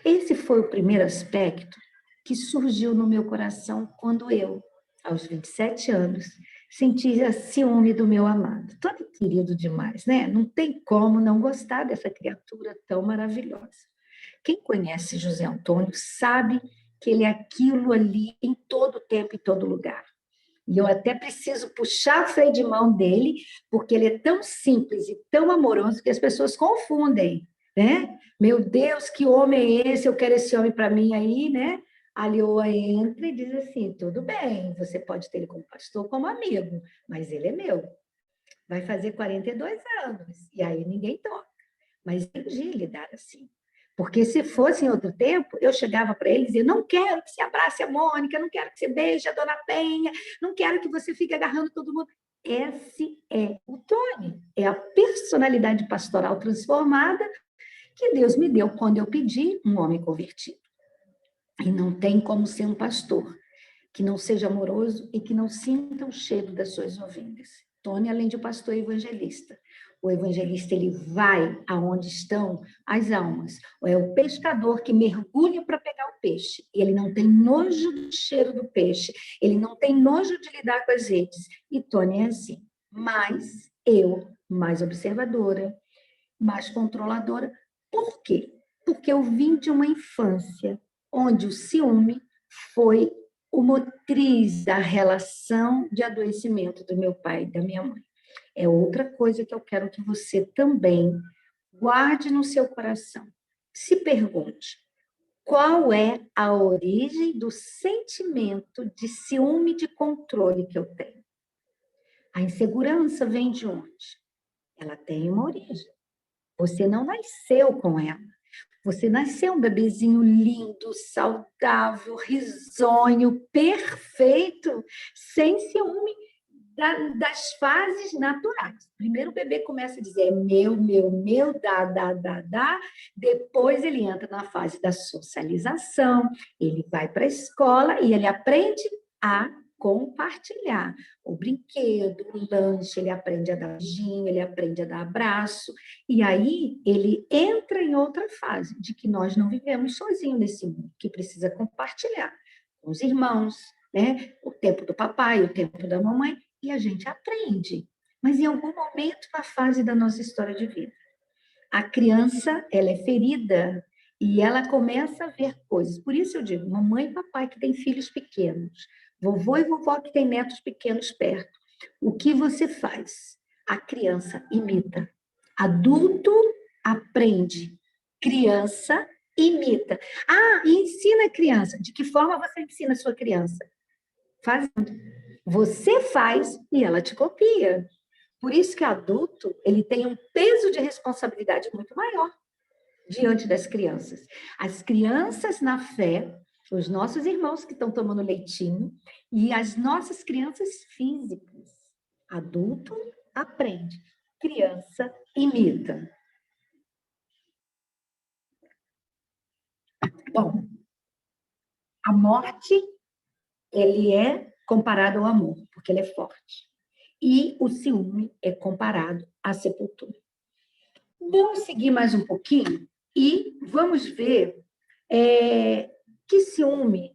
Esse foi o primeiro aspecto que surgiu no meu coração quando eu, aos 27 anos, sentia ciúme do meu amado. Todo querido demais, né? Não tem como não gostar dessa criatura tão maravilhosa. Quem conhece José Antônio sabe que ele é aquilo ali em todo tempo e todo lugar. E eu até preciso puxar o freio de mão dele, porque ele é tão simples e tão amoroso que as pessoas confundem, né? Meu Deus, que homem é esse? Eu quero esse homem para mim aí, né? A Leoa entra e diz assim: tudo bem, você pode ter ele como pastor, como amigo, mas ele é meu. Vai fazer 42 anos, e aí ninguém toca. Mas entendi lidar assim. Porque se fosse em outro tempo, eu chegava para ele e dizia: não quero que você abrace a Mônica, não quero que você beije a Dona Penha, não quero que você fique agarrando todo mundo. Esse é o Tony, é a personalidade pastoral transformada que Deus me deu quando eu pedi um homem convertido. E não tem como ser um pastor que não seja amoroso e que não sinta o cheiro das suas ovelhas. Tony, além de pastor, é evangelista. O evangelista, ele vai aonde estão as almas. É o pescador que mergulha para pegar o peixe. E ele não tem nojo do cheiro do peixe. Ele não tem nojo de lidar com as redes. E Tony é assim. Mas eu, mais observadora, mais controladora. Por quê? Porque eu vim de uma infância onde o ciúme foi o motriz da relação de adoecimento do meu pai e da minha mãe. É outra coisa que eu quero que você também guarde no seu coração. Se pergunte, qual é a origem do sentimento de ciúme de controle que eu tenho? A insegurança vem de onde? Ela tem uma origem. Você não nasceu com ela. Você nasceu um bebezinho lindo, saudável, risonho, perfeito, sem ciúme das fases naturais. Primeiro o bebê começa a dizer meu, dá. Depois ele entra na fase da socialização, ele vai para a escola e ele aprende a compartilhar o brinquedo, o lanche, ele aprende a dar beijinho, ele aprende a dar abraço, e aí ele entra em outra fase, de que nós não vivemos sozinhos nesse mundo, que precisa compartilhar com os irmãos, né? O tempo do papai, o tempo da mamãe, e a gente aprende. Mas em algum momento na fase da nossa história de vida, a criança, ela é ferida e ela começa a ver coisas. Por isso eu digo, mamãe e papai que têm filhos pequenos, vovô e vovó que têm netos pequenos perto, o que você faz? A criança imita. Adulto aprende. Criança imita. Ah, e ensina a criança. De que forma você ensina a sua criança? Fazendo. Você faz e ela te copia. Por isso que adulto, ele tem um peso de responsabilidade muito maior diante das crianças. As crianças na fé, os nossos irmãos que estão tomando leitinho, e as nossas crianças físicas. Adulto aprende, criança imita. Bom, a morte, ele é comparado ao amor, porque ele é forte. E o ciúme é comparado à sepultura. Vamos seguir mais um pouquinho e vamos ver que ciúme.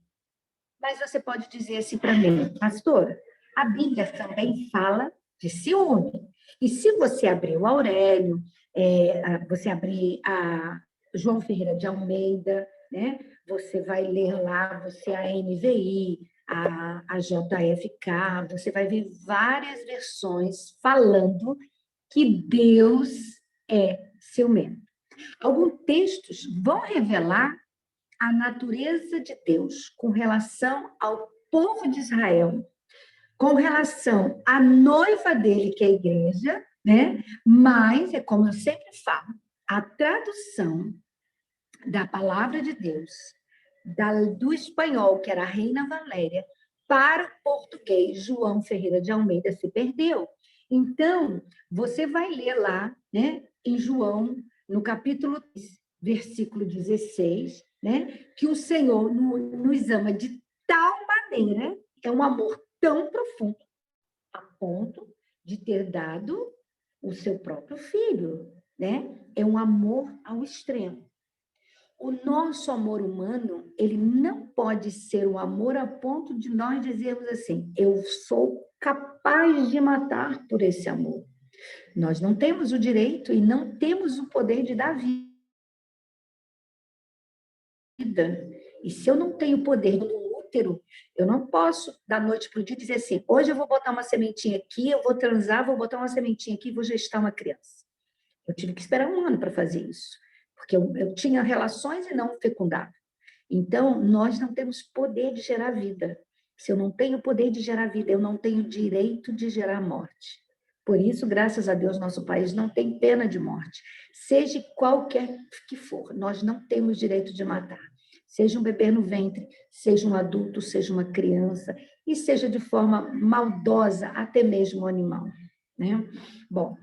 Mas você pode dizer assim para mim, pastora, a Bíblia também fala de ciúme. E se você abrir o Aurélio, você abrir a João Ferreira de Almeida, né? Você vai ler lá, você a NVI, a JFK, você vai ver várias versões falando que Deus é ciumento. Alguns textos vão revelar a natureza de Deus com relação ao povo de Israel, com relação à noiva dele, que é a igreja, né? Mas, é como eu sempre falo, a tradução da palavra de Deus, do espanhol, que era a Reina Valéria, para o português, João Ferreira de Almeida, se perdeu. Então, você vai ler lá, né, em João, no capítulo 3, versículo 16, né, que o Senhor nos ama de tal maneira, é um amor tão profundo, a ponto de ter dado o seu próprio filho, né? É um amor ao extremo. O nosso amor humano, ele não pode ser um amor a ponto de nós dizermos assim, eu sou capaz de matar por esse amor. Nós não temos o direito e não temos o poder de dar vida. E se eu não tenho poder no útero, eu não posso, da noite para o dia, dizer assim, hoje eu vou botar uma sementinha aqui, eu vou transar, vou botar uma sementinha aqui e vou gestar uma criança. Eu tive que esperar 1 ano para fazer isso, porque eu tinha relações e não fecundava. Então, nós não temos poder de gerar vida. Se eu não tenho poder de gerar vida, eu não tenho direito de gerar morte. Por isso, graças a Deus, nosso país não tem pena de morte. Seja qualquer que for, nós não temos direito de matar. Seja um bebê no ventre, seja um adulto, seja uma criança, e seja de forma maldosa, até mesmo um animal. Né? Bom,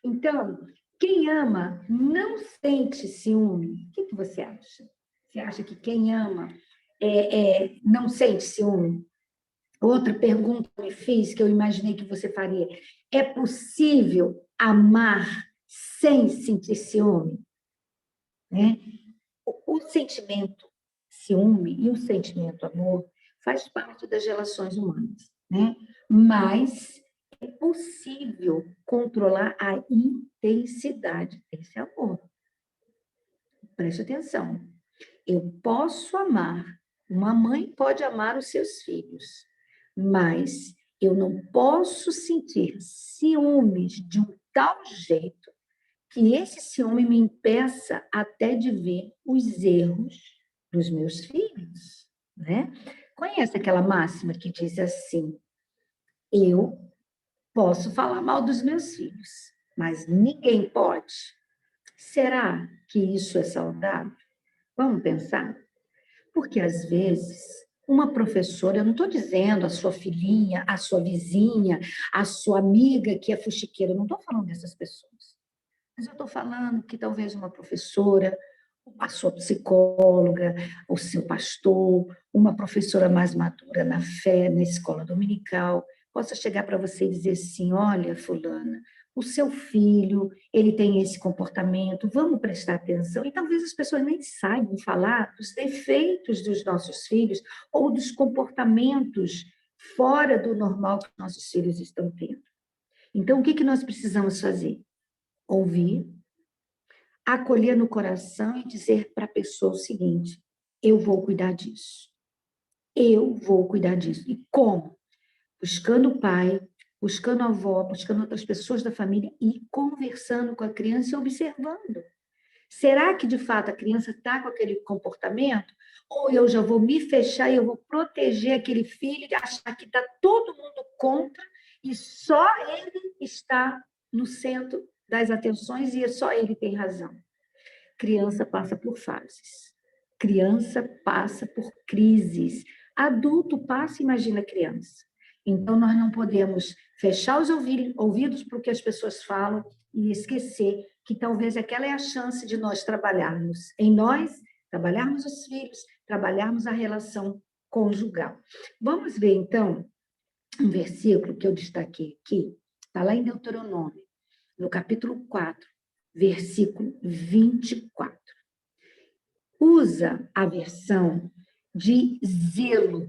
então, quem ama não sente ciúme. O que você acha? Você acha que quem ama não sente ciúme? Outra pergunta que eu me fiz, que eu imaginei que você faria. É possível amar sem sentir ciúme? Né? O sentimento ciúme e o sentimento amor faz parte das relações humanas, né? Mas é possível controlar a intensidade desse amor. Preste atenção. Eu posso amar, uma mãe pode amar os seus filhos, mas eu não posso sentir ciúmes de um tal jeito que esse ciúme me impeça até de ver os erros dos meus filhos, né? Conhece aquela máxima que diz assim: eu posso falar mal dos meus filhos, mas ninguém pode. Será que isso é saudável? Vamos pensar? Porque, às vezes, uma professora, eu não estou dizendo a sua filhinha, a sua vizinha, a sua amiga que é fuxiqueira, eu não estou falando dessas pessoas. Mas eu estou falando que talvez uma professora, a sua psicóloga, o seu pastor, uma professora mais madura na fé, na escola dominical, possa chegar para você e dizer assim: olha, fulana, o seu filho, ele tem esse comportamento, vamos prestar atenção. E talvez as pessoas nem saibam falar dos defeitos dos nossos filhos ou dos comportamentos fora do normal que nossos filhos estão tendo. Então, o que nós precisamos fazer? Ouvir, acolher no coração e dizer para a pessoa o seguinte: eu vou cuidar disso. Eu vou cuidar disso. E como? Buscando o pai, buscando a avó, buscando outras pessoas da família e conversando com a criança e observando. Será que, de fato, a criança está com aquele comportamento? Ou eu já vou me fechar e eu vou proteger aquele filho e achar que está todo mundo contra e só ele está no centro das atenções e só ele tem razão? Criança passa por fases. Criança passa por crises. Adulto passa, imagina criança. Então, nós não podemos fechar os ouvidos para o que as pessoas falam e esquecer que talvez aquela é a chance de nós trabalharmos em nós, trabalharmos os filhos, trabalharmos a relação conjugal. Vamos ver, então, um versículo que eu destaquei aqui, está lá em Deuteronômio, no capítulo 4, versículo 24. Usa a versão de zelo.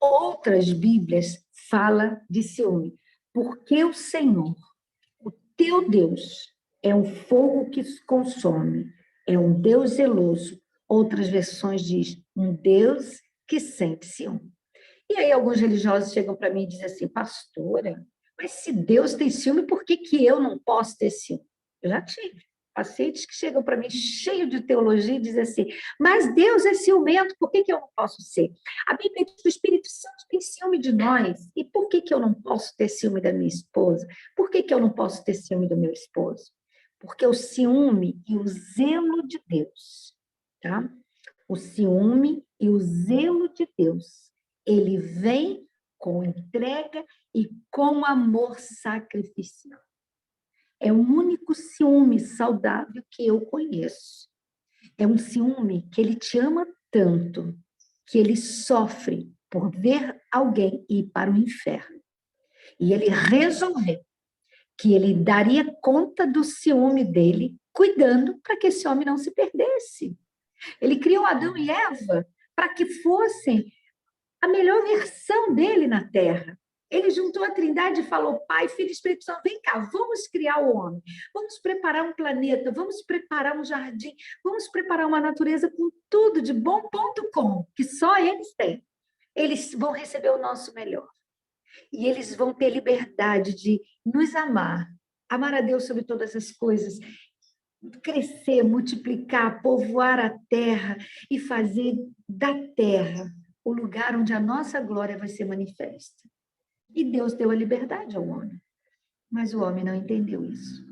Outras Bíblias falam de ciúme. Porque o Senhor, o teu Deus, é um fogo que consome, é um Deus zeloso. Outras versões diz um Deus que sente ciúme. E aí alguns religiosos chegam para mim e dizem assim: pastora, mas se Deus tem ciúme, por que eu não posso ter ciúme? Eu já tive pacientes que chegam para mim cheio de teologia e dizem assim: mas Deus é ciumento, por que eu não posso ser? A Bíblia diz que o Espírito Santo tem ciúme de nós, e por que eu não posso ter ciúme da minha esposa? Por que eu não posso ter ciúme do meu esposo? Porque o ciúme e o zelo de Deus, tá? O ciúme e o zelo de Deus, ele vem com entrega e com amor sacrificial. É o único ciúme saudável que eu conheço. É um ciúme que ele te ama tanto que ele sofre por ver alguém ir para o inferno. E ele resolveu que ele daria conta do ciúme dele, cuidando para que esse homem não se perdesse. Ele criou Adão e Eva para que fossem a melhor versão dele na Terra. Ele juntou a Trindade e falou: Pai, Filho e Espírito Santo, vem cá, vamos criar o homem, vamos preparar um planeta, vamos preparar um jardim, vamos preparar uma natureza com tudo de bom.com, que só eles têm. Eles vão receber o nosso melhor. E eles vão ter liberdade de nos amar, amar a Deus sobre todas as coisas, crescer, multiplicar, povoar a terra e fazer da terra o lugar onde a nossa glória vai ser manifesta. E Deus deu a liberdade ao homem, mas o homem não entendeu isso.